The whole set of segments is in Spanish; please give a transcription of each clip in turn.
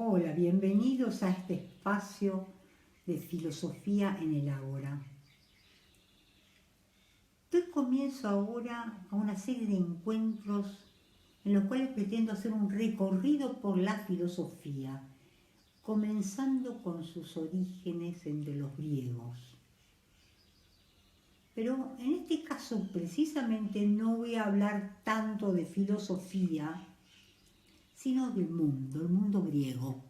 Hola, bienvenidos a este espacio de filosofía en el Ágora. Doy comienzo ahora a una serie de encuentros en los cuales pretendo hacer un recorrido por la filosofía, comenzando con sus orígenes entre los griegos. Pero en este caso precisamente no voy a hablar tanto de filosofía, sino del mundo, el mundo griego.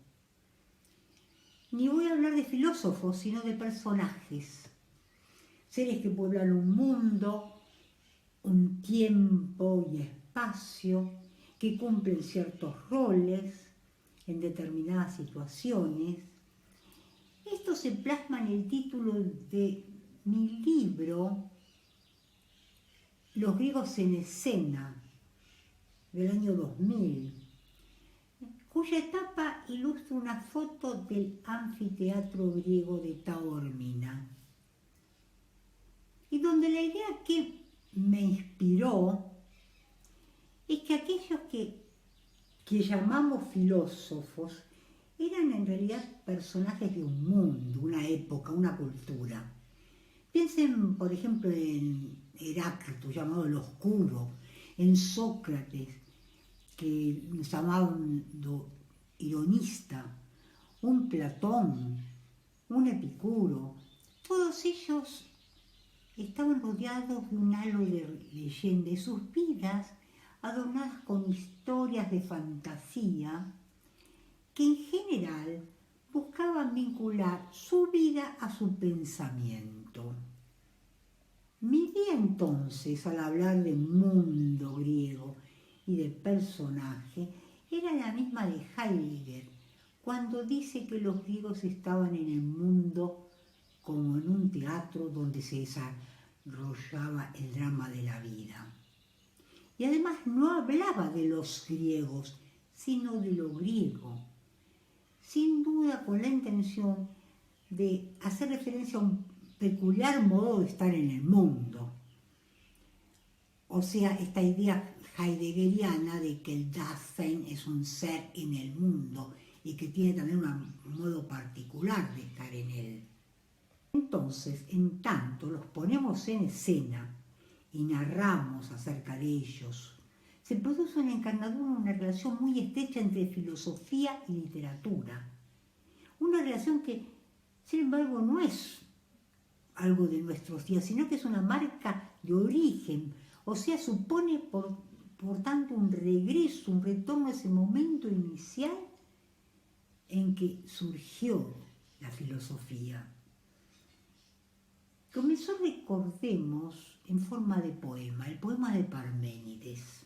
Ni voy a hablar de filósofos, sino de personajes, seres que pueblan un mundo, un tiempo y espacio, que cumplen ciertos roles en determinadas situaciones. Esto se plasma en el título de mi libro, Los griegos en escena, del año 2000, cuya etapa ilustra una foto del anfiteatro griego de Taormina, y donde la idea que me inspiró es que aquellos que llamamos filósofos eran en realidad personajes de un mundo, una época, una cultura. Piensen, por ejemplo, en Heráclito, llamado el Oscuro, en Sócrates, que llamaban ironista, un Platón, un Epicuro. Todos ellos estaban rodeados de un halo de leyenda y sus vidas adornadas con historias de fantasía que en general buscaban vincular su vida a su pensamiento. Mi idea entonces, al hablar de mundo griego y de personaje, era la misma de Heidegger, cuando dice que los griegos estaban en el mundo como en un teatro donde se desarrollaba el drama de la vida. Y además no hablaba de los griegos, sino de lo griego, sin duda con la intención de hacer referencia a un peculiar modo de estar en el mundo. O sea, esta idea heideggeriana de que el Dasein es un ser en el mundo y que tiene también un modo particular de estar en él. Entonces, en tanto los ponemos en escena y narramos acerca de ellos, se produce una encarnadura, una relación muy estrecha entre filosofía y literatura. Una relación que, sin embargo, no es algo de nuestros días, sino que es una marca de origen, o sea, supone por tanto un regreso, un retorno a ese momento inicial en que surgió la filosofía. Comenzó, recordemos, en forma de poema, el poema de Parménides.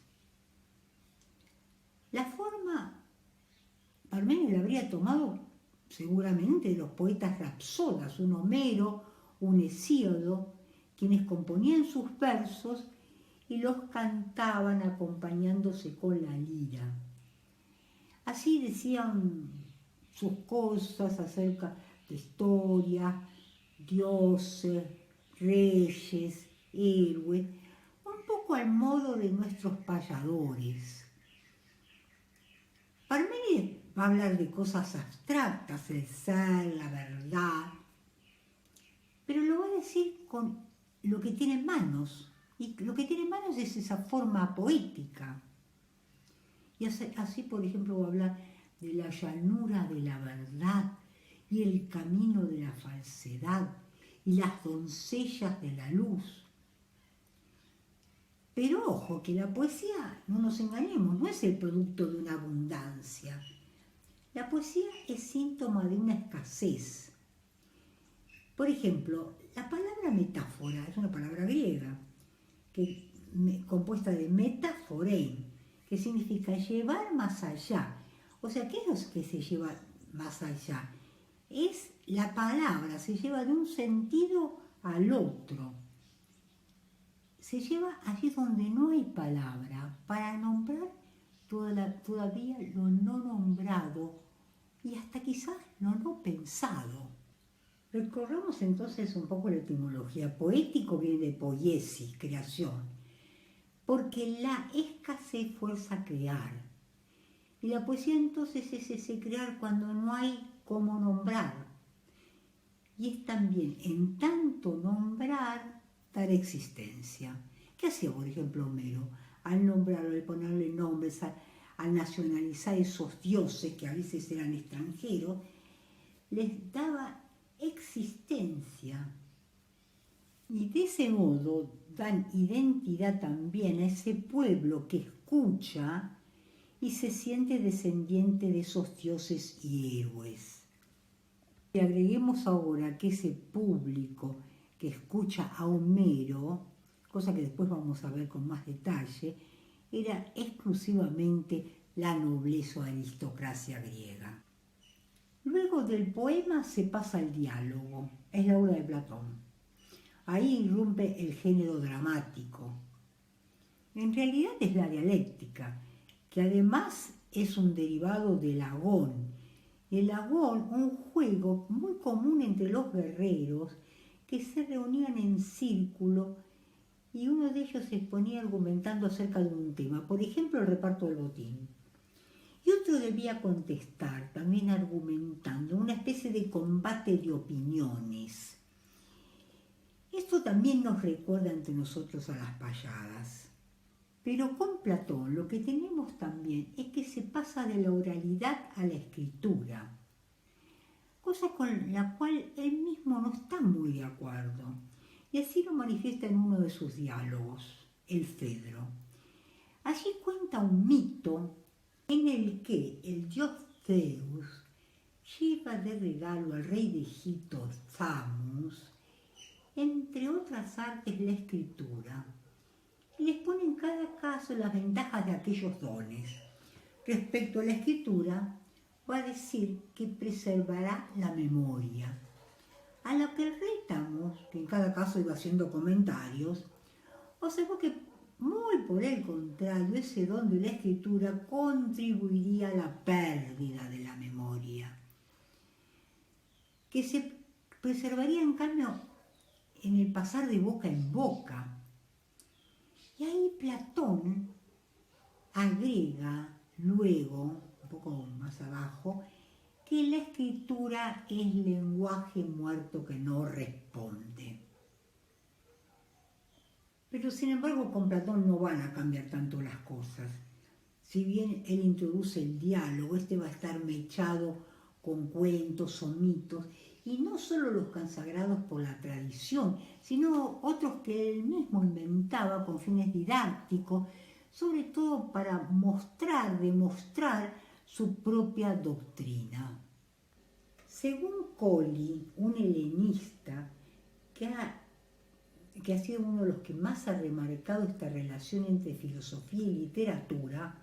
La forma, Parménides la habría tomado seguramente de los poetas rapsodas, un Homero, un Hesíodo, quienes componían sus versos y los cantaban acompañándose con la lira. Así decían sus cosas acerca de historia, dioses, reyes, héroes, un poco al modo de nuestros payadores. Parménides va a hablar de cosas abstractas, el ser, la verdad, pero lo va a decir con lo que tiene en manos, y lo que tiene en manos es esa forma poética. Y así, por ejemplo, va a hablar de la llanura de la verdad y el camino de la falsedad y las doncellas de la luz. Pero ojo, que la poesía, no nos engañemos, no es el producto de una abundancia. La poesía es síntoma de una escasez. Por ejemplo, la palabra metáfora es una palabra griega, compuesta de metaforein, que significa llevar más allá. O sea, ¿qué es lo que se lleva más allá? Es la palabra, se lleva de un sentido al otro. Se lleva allí donde no hay palabra, para nombrar todavía lo no nombrado y hasta quizás lo no pensado. Recorramos entonces un poco la etimología. Poético viene de poiesis, creación, porque la escasez fuerza a crear. Y la poesía entonces es ese crear cuando no hay cómo nombrar. Y es también, en tanto nombrar, dar existencia. ¿Qué hacía, por ejemplo, Homero? Al nombrarlo, al ponerle nombres, al nacionalizar esos dioses que a veces eran extranjeros, les daba existencia. Y de ese modo dan identidad también a ese pueblo que escucha y se siente descendiente de esos dioses y héroes. Y agreguemos ahora que ese público que escucha a Homero, cosa que después vamos a ver con más detalle, era exclusivamente la nobleza o aristocracia griega. Luego del poema se pasa al diálogo, es la obra de Platón. Ahí irrumpe el género dramático. En realidad es la dialéctica, que además es un derivado del agón. El agón, un juego muy común entre los guerreros que se reunían en círculo y uno de ellos se exponía argumentando acerca de un tema, por ejemplo el reparto del botín. Y otro debía contestar, también argumentando, una especie de combate de opiniones. Esto también nos recuerda entre nosotros a las payadas. Pero con Platón lo que tenemos también es que se pasa de la oralidad a la escritura, cosa con la cual él mismo no está muy de acuerdo. Y así lo manifiesta en uno de sus diálogos, el Fedro. Allí cuenta un mito en el que el dios Zeus lleva de regalo al rey de Egipto, Thamus, entre otras artes, la escritura, y les pone en cada caso las ventajas de aquellos dones. Respecto a la escritura, va a decir que preservará la memoria, a lo que el rey Thamus, que en cada caso iba haciendo comentarios, observó que muy por el contrario, ese don de la escritura contribuiría a la pérdida de la memoria, que se preservaría en cambio en el pasar de boca en boca. Y ahí Platón agrega luego, un poco más abajo, que la escritura es lenguaje muerto que no responde. Pero sin embargo con Platón no van a cambiar tanto las cosas. Si bien él introduce el diálogo, este va a estar mechado con cuentos o mitos, y no solo los consagrados por la tradición, sino otros que él mismo inventaba con fines didácticos, sobre todo para demostrar su propia doctrina. Según Colli, un helenista que ha sido uno de los que más ha remarcado esta relación entre filosofía y literatura,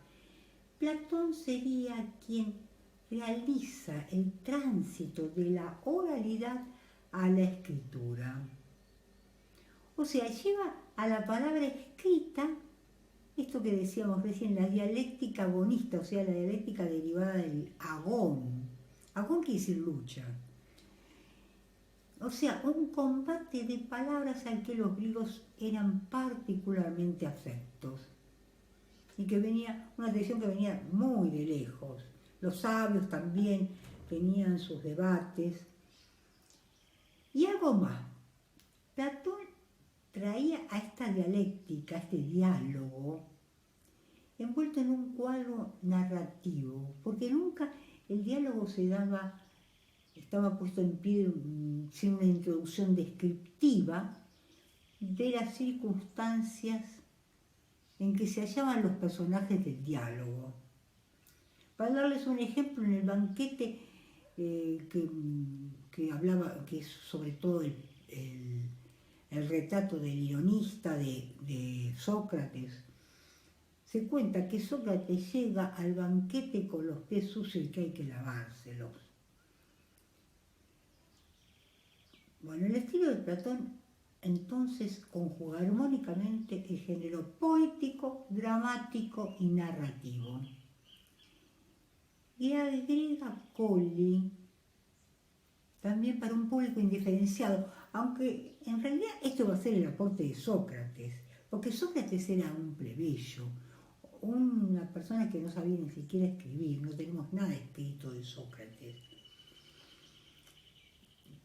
Platón sería quien realiza el tránsito de la oralidad a la escritura. O sea, lleva a la palabra escrita esto que decíamos recién, la dialéctica agonista, o sea, la dialéctica derivada del agón. Agón quiere decir lucha. O sea, un combate de palabras al que los griegos eran particularmente afectos. Y que venía, una tradición que venía muy de lejos. Los sabios también tenían sus debates. Y algo más. Platón traía a esta dialéctica, a este diálogo, envuelto en un cuadro narrativo, porque nunca el diálogo estaba puesto en pie sin una introducción descriptiva de las circunstancias en que se hallaban los personajes del diálogo. Para darles un ejemplo, en el banquete que hablaba, que es sobre todo el retrato del ironista de Sócrates, se cuenta que Sócrates llega al banquete con los pies sucios y que hay que lavárselos. Bueno, el estilo de Platón entonces conjuga armónicamente el género poético, dramático y narrativo. Y agrega Colli también para un público indiferenciado, aunque en realidad esto va a ser el aporte de Sócrates, porque Sócrates era un plebeyo, una persona que no sabía ni siquiera escribir, no tenemos nada escrito de Sócrates,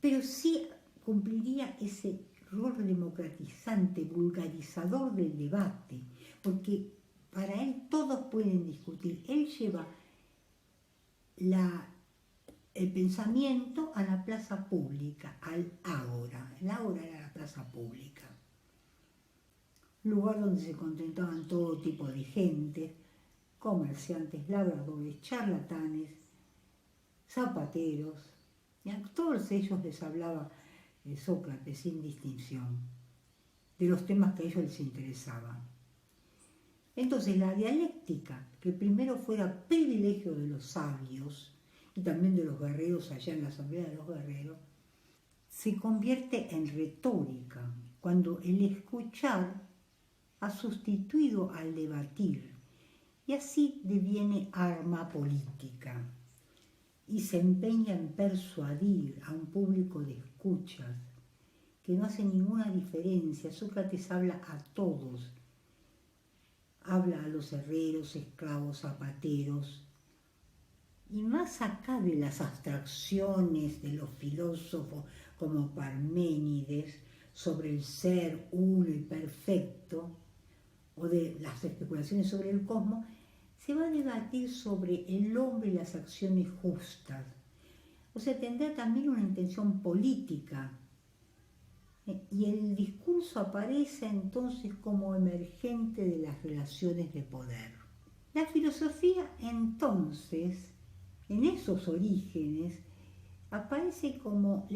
pero sí cumpliría ese rol democratizante, vulgarizador del debate, porque para él todos pueden discutir. Él lleva el pensamiento a la plaza pública, al ágora. El ágora era la plaza pública, lugar donde se concentraban todo tipo de gente, comerciantes, labradores, charlatanes, zapateros, y a todos ellos les hablaba Sócrates sin distinción, de los temas que a ellos les interesaban. Entonces la dialéctica, que primero fuera privilegio de los sabios y también de los guerreros allá en la asamblea de los guerreros, se convierte en retórica cuando el escuchar ha sustituido al debatir y así deviene arma política y se empeña en persuadir a un público de escuchas que no hace ninguna diferencia. Sócrates habla a todos, habla a los herreros, esclavos, zapateros, y más acá de las abstracciones de los filósofos como Parménides sobre el ser uno y perfecto, o de las especulaciones sobre el cosmos, se va a debatir sobre el hombre y las acciones justas. O sea, tendrá también una intención política. Y el discurso aparece entonces como emergente de las relaciones de poder. La filosofía entonces, en esos orígenes, aparece como,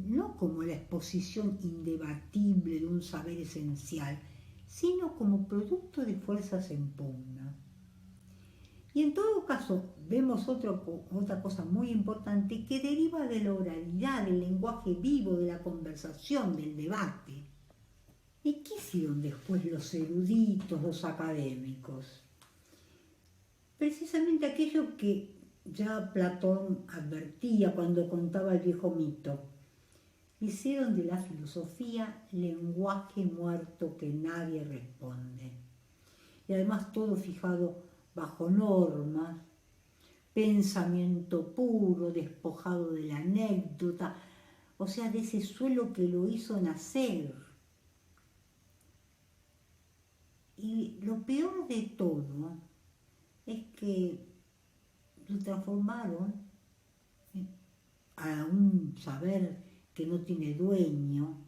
no como la exposición indebatible de un saber esencial, sino como producto de fuerzas en pugna. Y en todo caso, vemos otra cosa muy importante que deriva de la oralidad, del lenguaje vivo, de la conversación, del debate. ¿Y qué hicieron después los eruditos, los académicos? Precisamente aquello que ya Platón advertía cuando contaba el viejo mito. Hicieron de la filosofía lenguaje muerto que nadie responde. Y además todo fijado bajo normas, pensamiento puro, despojado de la anécdota, o sea, de ese suelo que lo hizo nacer. Y lo peor de todo es que lo transformaron a un saber que no tiene dueño,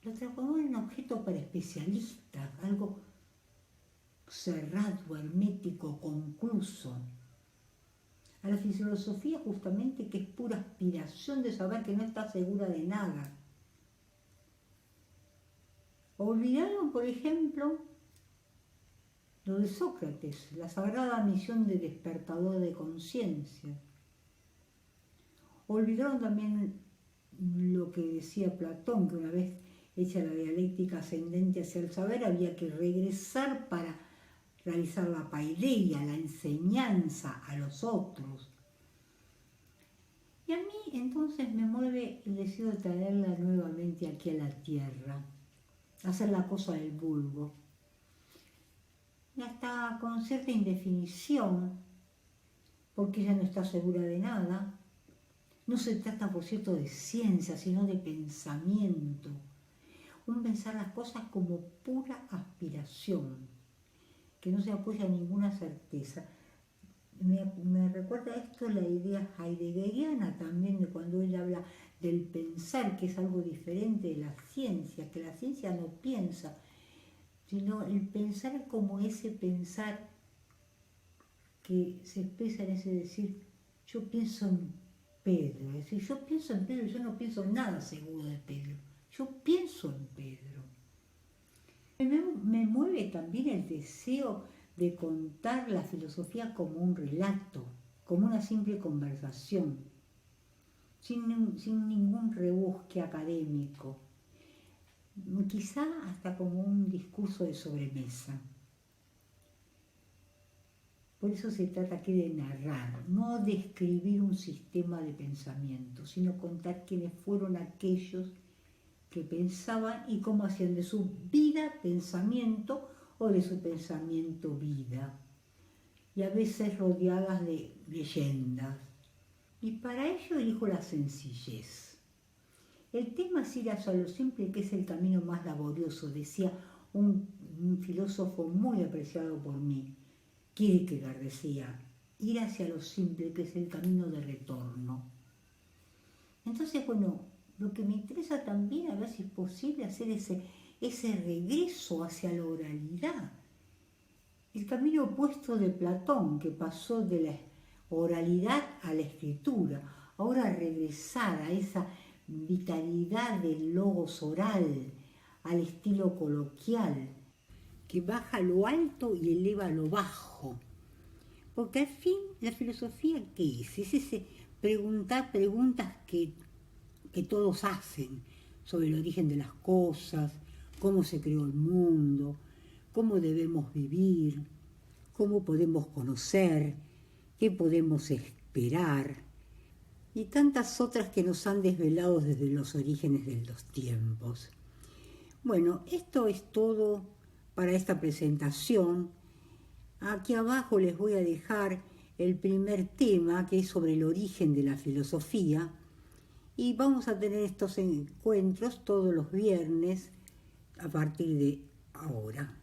lo transformaron en objeto para especialistas, algo cerrado, hermético, concluso. A la filosofía justamente que es pura aspiración de saber que no está segura de nada. Olvidaron, por ejemplo, lo de Sócrates, la sagrada misión de despertador de conciencia. Olvidaron también lo que decía Platón, que una vez hecha la dialéctica ascendente hacia el saber, había que regresar para realizar la paideia, la enseñanza a los otros. Y a mí entonces me mueve el deseo de traerla nuevamente aquí a la tierra, hacer la cosa del vulgo. Y hasta con cierta indefinición, porque ella no está segura de nada. No se trata, por cierto, de ciencia, sino de pensamiento. Un pensar las cosas como pura aspiración, que no se apoya en ninguna certeza. Me recuerda esto la idea heideggeriana también, de cuando ella habla del pensar, que es algo diferente de la ciencia, que la ciencia no piensa, sino el pensar es como ese pensar que se expresa en ese decir, yo pienso en Pedro, es decir, yo pienso en Pedro, yo no pienso nada seguro de Pedro, yo pienso en Pedro. Me mueve también el deseo de contar la filosofía como un relato, como una simple conversación, sin ningún rebusque académico, quizá hasta como un discurso de sobremesa. Por eso se trata aquí de narrar, no de escribir un sistema de pensamiento, sino contar quiénes fueron aquellos que pensaban y cómo hacían de su vida pensamiento o de su pensamiento vida, y a veces rodeadas de leyendas. Y para ello elijo la sencillez. El tema es ir hacia lo simple, que es el camino más laborioso, decía un filósofo muy apreciado por mí. Kierkegaard decía, ir hacia lo simple, que es el camino de retorno. Entonces, bueno, lo que me interesa también, a ver si es posible hacer ese regreso hacia la oralidad. El camino opuesto de Platón, que pasó de la oralidad a la escritura. Ahora regresar a esa vitalidad del logos oral, al estilo coloquial, que baja lo alto y eleva lo bajo. Porque al fin, la filosofía, ¿qué es? Es ese preguntar preguntas que todos hacen sobre el origen de las cosas, cómo se creó el mundo, cómo debemos vivir, cómo podemos conocer, qué podemos esperar, y tantas otras que nos han desvelado desde los orígenes de los tiempos. Bueno, esto es todo para esta presentación. Aquí abajo les voy a dejar el primer tema, que es sobre el origen de la filosofía, y vamos a tener estos encuentros todos los viernes a partir de ahora.